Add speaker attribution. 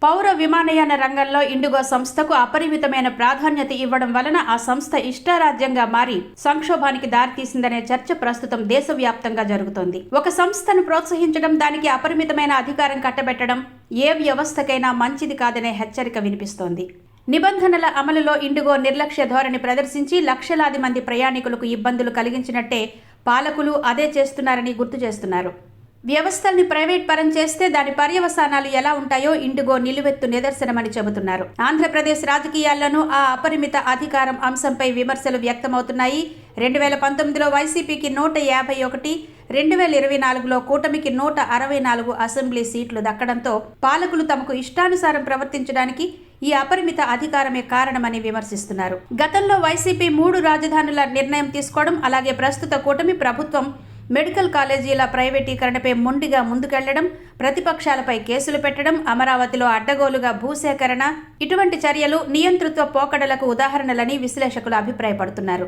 Speaker 1: పౌర విమానయాన రంగంలో ఇండిగో సంస్థకు అపరిమితమైన ప్రాధాన్యత ఇవ్వడం వలన ఆ సంస్థ ఇష్టారాజ్యంగా మారి సంక్షోభానికి దారితీసిందనే చర్చ ప్రస్తుతం దేశవ్యాప్తంగా జరుగుతోంది. ఒక సంస్థను ప్రోత్సహించడం, దానికి అపరిమితమైన అధికారం కట్టబెట్టడం ఏ వ్యవస్థకైనా మంచిది కాదనే హెచ్చరిక వినిపిస్తోంది. నిబంధనల అమలులో ఇండిగో నిర్లక్ష్య ధోరణి ప్రదర్శించి లక్షలాది మంది ప్రయాణికులకు ఇబ్బందులు కలిగించినట్టే పాలకులు అదే చేస్తున్నారని గుర్తు చేస్తున్నారు. వ్యవస్థల్ని ప్రైవేట్ పరం చేస్తే దాని పర్యవసానాలు ఎలా ఉంటాయో ఇండిగో నిలువెత్తు నిదర్శనమని చెబుతున్నారు. ఆంధ్రప్రదేశ్ రాజకీయాల్లోనూ ఆ అపరిమిత అధికారం అంశంపై విమర్శలు వ్యక్తమవుతున్నాయి. 2019లో వైసీపీకి 151, 2024లో కూటమికి 164 అసెంబ్లీ సీట్లు దక్కడంతో పాలకులు తమకు ఇష్టానుసారం ప్రవర్తించడానికి ఈ అపరిమిత అధికారమే కారణమని విమర్శిస్తున్నారు. గతంలో వైసీపీ 3 రాజధానుల నిర్ణయం తీసుకోవడం, అలాగే ప్రస్తుత కూటమి ప్రభుత్వం మెడికల్ కాలేజీల ప్రైవేటీకరణపై మొండిగా ముందుకెళ్లడం, ప్రతిపక్షాలపై కేసులు పెట్టడం, అమరావతిలో అడ్డగోలుగా భూసేకరణ, ఇటువంటి చర్యలు నియంతృత్వ పోకడలకు ఉదాహరణలని విశ్లేషకులు అభిప్రాయపడుతున్నారు.